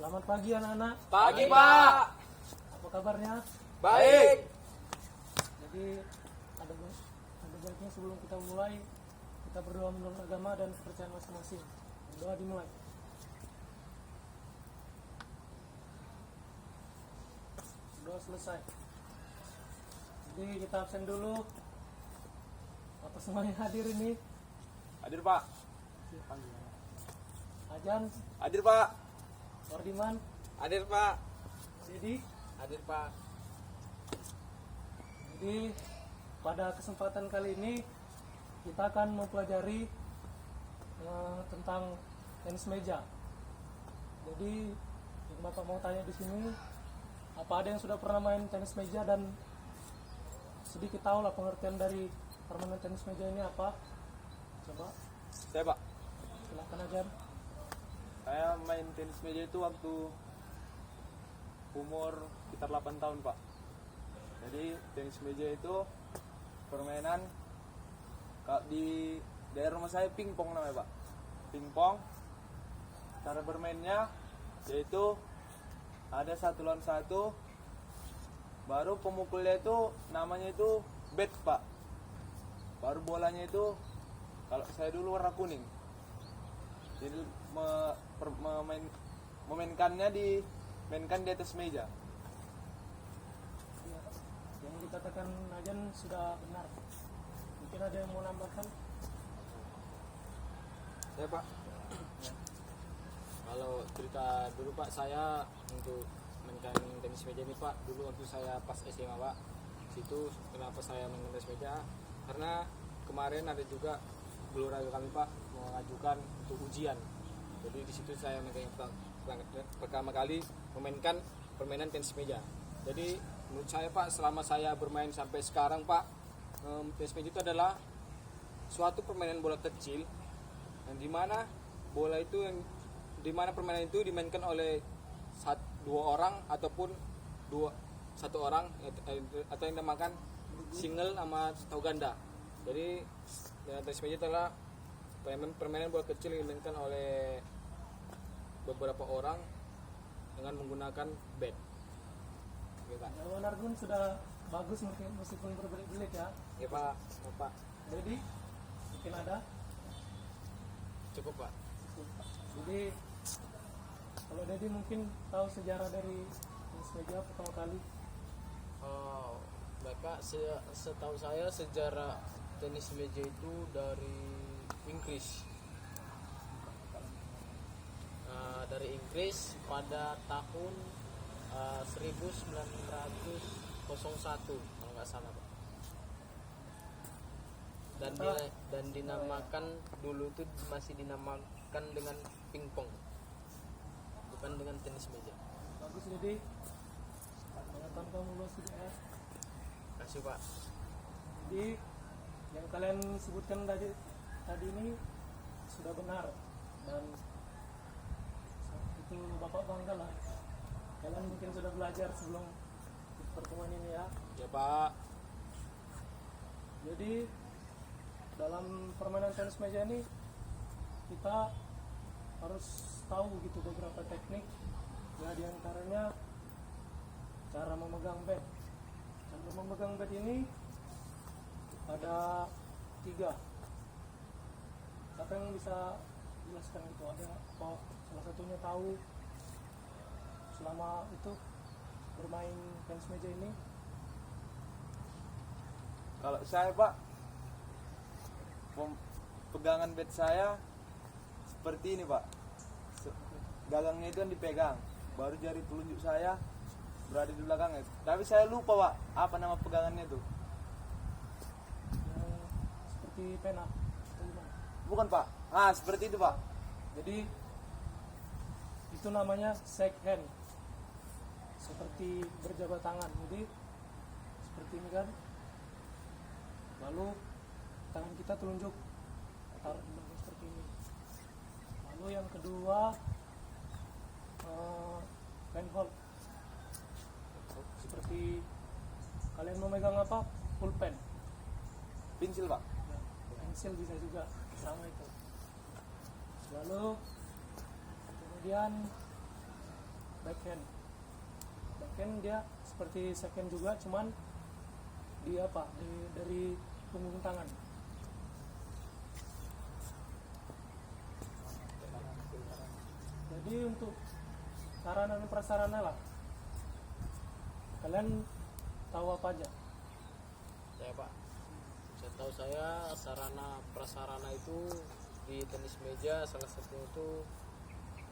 Selamat pagi anak-anak. Pagi, Pak. Apa kabarnya? Baik. Jadi ada baiknya sebelum kita mulai kita berdoa menurut agama dan kepercayaan masing-masing. Doa dimulai. Doa selesai. Jadi kita absen dulu. Apa semuanya hadir ini? Hadir, Pak. Ajan, Hadir, Pak. Wardiman, Hadir, Pak. Dedi. Hadir, Pak. Jadi pada kesempatan kali ini kita akan mempelajari tentang tenis meja. Jadi yang Bapak mau tanya di sini, apa ada yang sudah pernah main tenis meja dan sedikit tahu lah pengertian dari permainan tenis meja ini apa? Coba Saya, Pak. silakan aja. Saya main tenis meja itu waktu umur sekitar 8 tahun, Pak. Jadi tenis meja itu permainan di daerah rumah saya pingpong namanya, Pak. Pingpong. Cara bermainnya yaitu ada 1 lawan 1. Baru pemukulnya itu namanya itu bat, Pak. Baru bolanya itu kalau saya dulu warna kuning. Jadi memainkannya dimainkan di atas meja. Ya, yang dikatakan Ajan sudah benar. Mungkin ada yang mau nambahkan? Saya, Pak. Kalau cerita dulu, Pak, saya untuk mainkan tenis meja ini, Pak, dulu waktu saya pas SMA, Pak. Situ kenapa saya main tenis meja? Karena kemarin ada juga guru olahraga kami, Pak, mengajukan untuk ujian. Jadi di situ saya pertama kali memainkan permainan tenis meja. Jadi menurut saya, Pak, selama saya bermain sampai sekarang, Pak, tenis meja itu adalah suatu permainan bola kecil yang dimana bola itu dimana permainan itu dimainkan oleh dua orang ataupun satu orang atau yang dinamakan single sama atau ganda. Jadi tenis meja adalah permainan bola kecil yang dimainkan oleh beberapa orang dengan menggunakan bat. Jawaban Argun sudah bagus meskipun berbelit-belit ya. Ya, Pak. Pak. Jadi mungkin ada. Cukup, Pak. Jadi kalau Dedi mungkin tahu sejarah dari tenis meja pertama kali. Oh, baik, Pak. Setahu saya sejarah tenis meja itu dari Inggris. Dari Inggris pada tahun 1901 kalau nggak salah, Pak. Dan dinamakan dulu itu masih dinamakan dengan pingpong, bukan dengan tenis meja. Bagus Dedi. Pengetahuan kamu luas juga ya. Kasih, Pak. Jadi yang kalian sebutkan tadi ini sudah benar dan itu Bapak bangga lah. Kalian mungkin sudah belajar sebelum pertemuan ini ya. Ya, Pak. Jadi dalam permainan tenis meja ini kita harus tahu gitu beberapa teknik. Ya, diantaranya cara memegang bat. Cara memegang bat ini ada 3. Siapa yang bisa jelaskan itu? Ada apa? Salah satunya tahu selama itu bermain tenis meja ini? Kalau saya, Pak, pegangan bat saya seperti ini, Pak. Gagangnya itu kan dipegang, baru jari telunjuk saya berada di belakangnya. Tapi saya lupa, Pak, apa nama pegangannya itu. Yang seperti pena atau gimana? Bukan, Pak. Seperti itu, Pak. Jadi itu namanya shake hand, seperti berjabat tangan. Jadi seperti ini kan, lalu tangan kita telunjuk taruh di belakang seperti ini. Lalu yang kedua pen hold, seperti kalian memegang apa? Pulpen, Pensil, Pak. ya, pensil bisa juga sama itu. Lalu kemudian backhand. Backhand dia seperti second juga, cuman dari punggung tangan. Jadi untuk sarana dan prasarana lah, kalian tahu apa aja? Saya Pak, setahu saya sarana prasarana itu di tenis meja salah satunya itu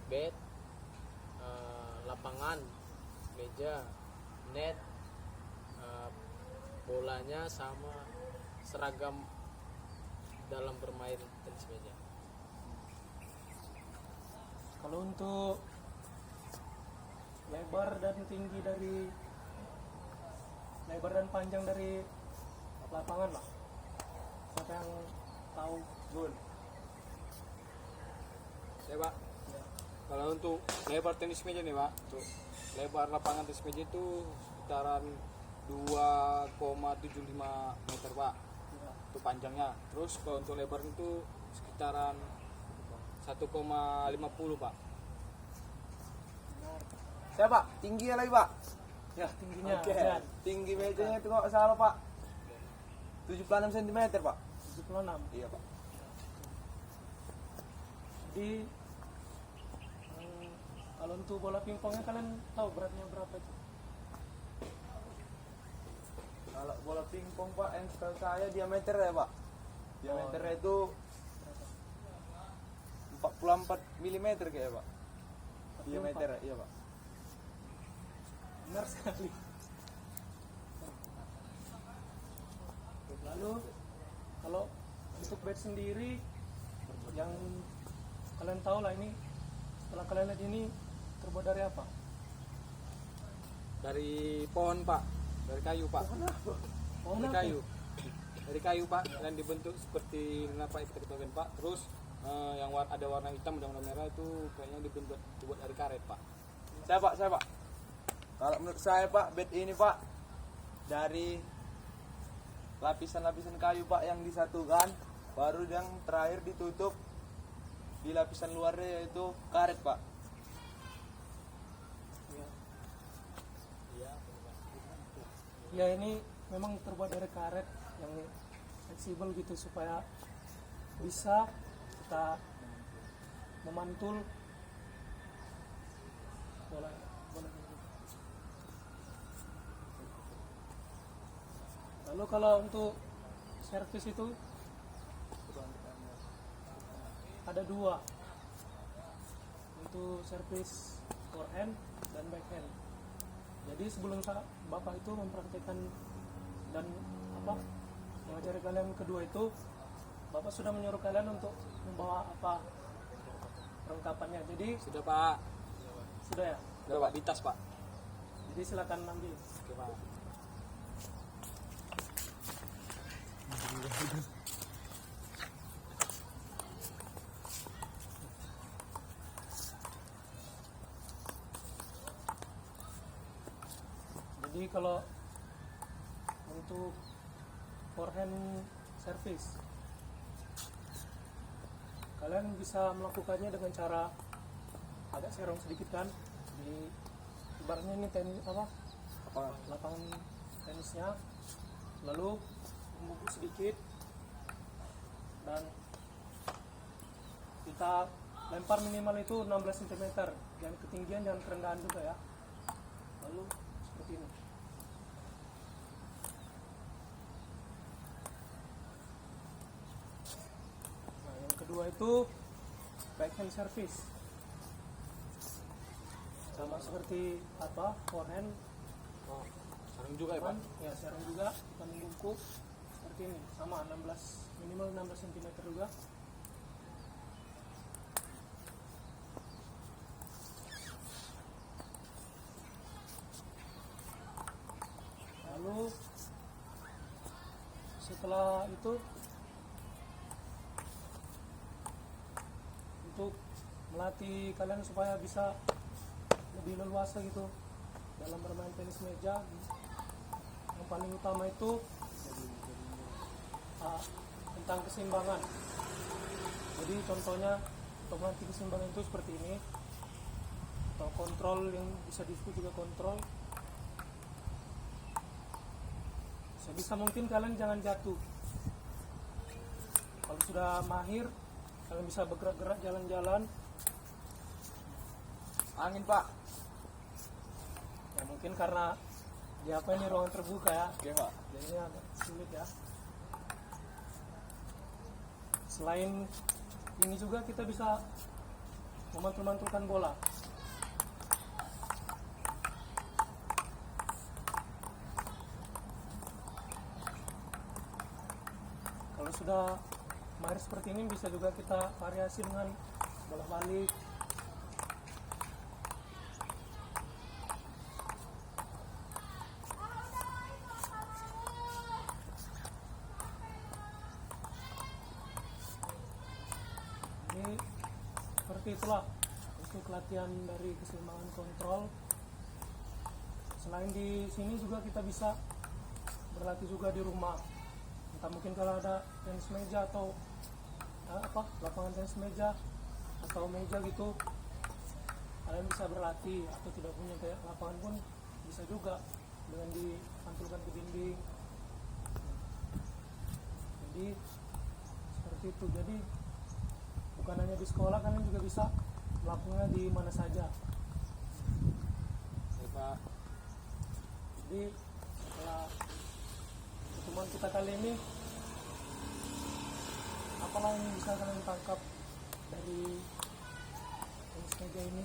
bat, lapangan, meja, net, bolanya sama seragam dalam bermain tenis meja. Kalau untuk lebar dan panjang dari lapangan lah, siapa yang tahu? Gol. Ya Pak, kalau untuk lebar tenis meja nih Pak, untuk lebar lapangan tenis meja itu sekitaran 2,75 meter Pak, Ya, itu panjangnya. Terus kalau untuk lebar itu sekitaran 1,50 Pak. Saya Pak, tinggi lagi Pak. ya tingginya Oke. dan Tinggi mejanya itu nggak salah Pak. 76 cm Pak. 76. Iya Pak. Jadi kalau untuk bola pingpongnya kalian tahu beratnya berapa itu? Kalau bola pingpong Pak, yang setahu saya diameter ya Pak. Diameternya itu 44 mm kayak Pak. Diameter iya Pak. Benar sekali. Lalu kalau untuk bat sendiri yang kalian tahu lah, ini setelah kalian lihat ini terbuat dari apa? Dari pohon Pak, dari kayu Pak. Pohon Dari apa? kayu. Dari kayu Pak, dan dibentuk seperti apa itu bagian Pak. Terus yang ada warna hitam dan warna merah itu kayaknya dibuat dari karet Pak. Saya Pak. Kalau menurut saya Pak, bed ini Pak dari lapisan-lapisan kayu Pak yang disatukan, baru yang terakhir ditutup di lapisan luarnya yaitu karet Pak. Ya ini memang terbuat dari karet yang fleksibel gitu supaya bisa kita memantul bola ini. Lalu kalau untuk servis itu ada dua, untuk servis forehand dan backhand. Jadi sebelum Bapak itu mempraktikkan dan mengajari kalian kedua itu, Bapak sudah menyuruh kalian untuk membawa apa perlengkapannya. Jadi Sudah Pak. sudah ya. Sudah Pak, di tas Pak. Jadi silakan ambil. Oke Pak. Jadi kalau untuk forehand service, kalian bisa melakukannya dengan cara agak serong sedikit kan, di ibaratnya ini lapangan tenisnya, lalu membungkuk sedikit dan kita lempar minimal itu 16 cm, jangan ketinggian jangan kerendahan juga ya, lalu seperti ini. Nah, yang kedua itu backhand service, sama seperti forehand. Oh, sarung juga ya Pak. Ya, serong juga, kita membungkuk seperti ini, sama 16 minimal 16 cm juga. Lalu setelah itu untuk melatih kalian supaya bisa lebih leluasa gitu dalam bermain tenis meja, yang paling utama itu tentang keseimbangan. Jadi contohnya untuk melatih keseimbangan itu seperti ini. atau kontrol yang bisa disebut juga kontrol. Sebisa mungkin kalian jangan jatuh. Kalau sudah mahir, kalian bisa bergerak-gerak jalan-jalan. Angin pak. Ya mungkin karena di apa ini ruangan terbuka ya, Oke pak. jadinya agak sulit ya. Selain ini juga kita bisa memantul-mantulkan bola. Kalau sudah mahir seperti ini bisa juga kita variasi dengan bola balik. Ini seperti itulah untuk latihan dari keseimbangan kontrol. Selain di sini juga kita bisa berlatih juga di rumah. Entah mungkin kalau ada tenis meja atau lapangan tenis meja atau meja gitu, kalian bisa berlatih. Atau tidak punya kayak lapangan pun bisa juga dengan dipantulkan ke dinding. Jadi seperti itu. Jadi bukan hanya di sekolah, kalian juga bisa melakukannya di mana saja. Ya, Pak. Jadi setelah pertemuan kita kali ini, apalah yang bisa kalian tangkap dari tenis meja ini?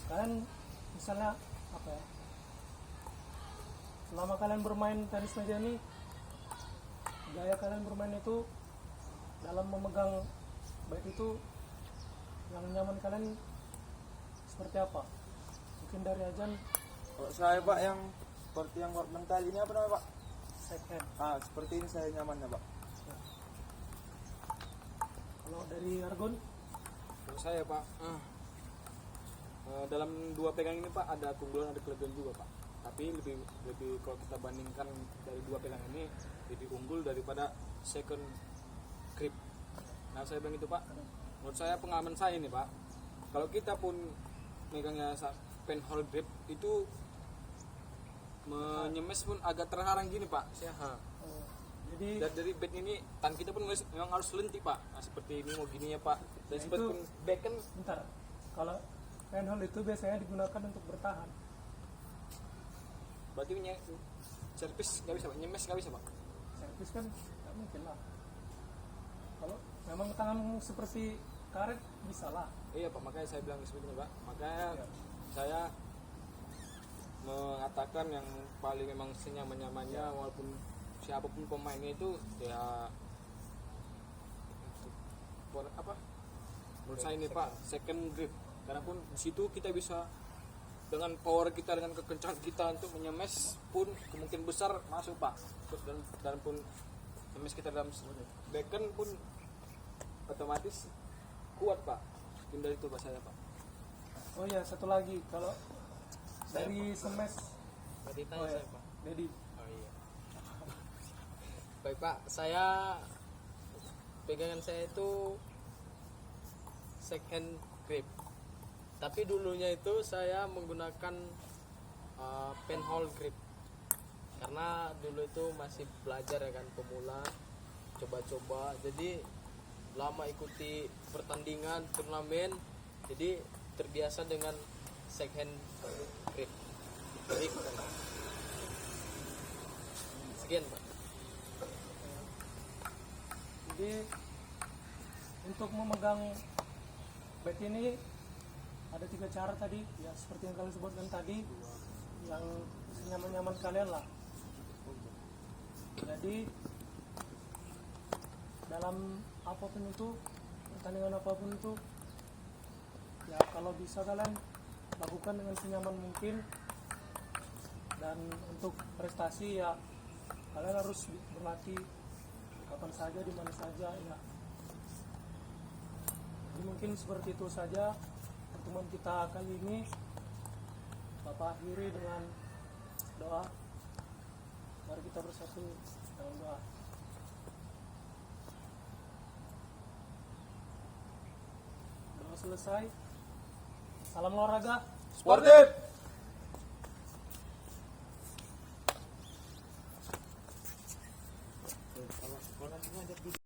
Kalian misalnya apa ya? Selama kalian bermain tenis meja ini, gaya kalian bermain itu dalam memegang baik itu yang nyaman kalian seperti apa? Mungkin dari Ajan Kalau saya pak yang seperti yang mental ini apa namanya pak? second. Seperti ini saya nyamannya pak. Kalau dari Argon, Kalau saya Pak, dalam dua pegang ini Pak ada keunggulan ada kelebihan juga Pak. Tapi lebih kalau kita bandingkan dari dua pegang ini lebih unggul daripada second grip. Nah saya bilang itu Pak. Menurut saya pengalaman saya ini Pak, kalau kita pun megangnya penhold grip itu menyemes pun agak terhalang gini Pak. jadi Dari bed ini tan kita pun memang harus lentik Pak. Nah, seperti ini mau gini ya Pak. Dan Nah, seperti itu- pun backhand bentar. Kalau handhold itu biasanya digunakan untuk bertahan. berarti servis nggak bisa Pak, nyemes nggak bisa Pak. Servis kan nggak mungkin lah. Kalau memang tangan seperti karet bisa lah. Iya Pak, makanya saya bilang seperti itu Pak. Makanya Ya. saya mengatakan yang paling memang senyaman-nyamannya walaupun siapapun pemainnya itu ya apa? Menurut saya ini Pak, second grip. Karena pun di situ kita bisa dengan power kita dengan kekencangan kita untuk menyemes pun kemungkinan besar masuk Pak. Terus dan pun nyemes kita dalam backhand pun otomatis kuat Pak. Hindar itu Pak saya Pak. Oh ya, satu lagi kalau dari semes. Tadi Oh tanya ya, saya Pak. Dedi. Oh iya. Baik Pak, saya pegangan saya itu second grip. Tapi dulunya itu saya menggunakan penhold grip. Karena dulu itu masih belajar ya kan, pemula, coba-coba. Jadi lama ikuti pertandingan, turnamen, jadi terbiasa dengan second grip. Jadi sekian Pak. Jadi untuk memegang bat ini ada 3 cara tadi, ya seperti yang kalian sebutkan tadi, yang senyaman-nyaman kalian lah. Jadi dalam apapun itu, pertandingan apapun itu, ya kalau bisa kalian lakukan dengan senyaman mungkin. Dan untuk prestasi ya kalian harus berlatih kapan saja, di mana saja ya. Jadi mungkin seperti itu saja pertemuan kita kali ini. Bapak akhiri dengan doa. Mari kita bersatu dalam doa. Doa selesai, Salam olahraga. Sportif.